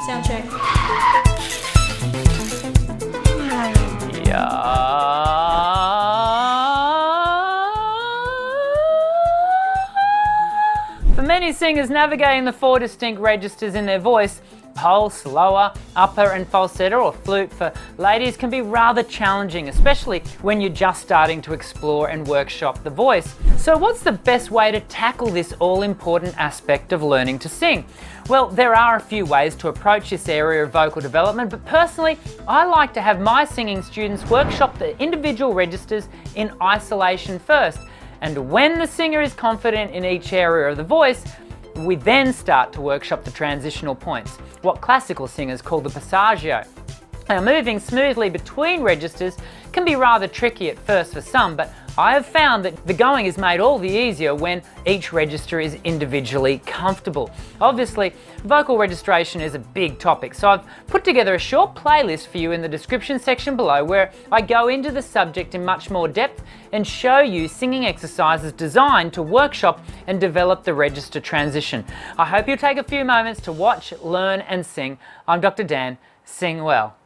Sound check. For many singers, navigating the 4 distinct registers in their voice, pulse, lower, upper and falsetto or flute for ladies, can be rather challenging, especially when you're just starting to explore and workshop the voice. So what's the best way to tackle this all-important aspect of learning to sing? Well, there are a few ways to approach this area of vocal development, but personally, I like to have my singing students workshop the individual registers in isolation first. And when the singer is confident in each area of the voice, we then start to workshop the transitional points, what classical singers call the passaggio. Now, moving smoothly between registers can be rather tricky at first for some, but I have found that the going is made all the easier when each register is individually comfortable. Obviously, vocal registration is a big topic, so I've put together a short playlist for you in the description section below where I go into the subject in much more depth and show you singing exercises designed to workshop and develop the register transition. I hope you'll take a few moments to watch, learn and sing. I'm Dr. Dan. Sing well.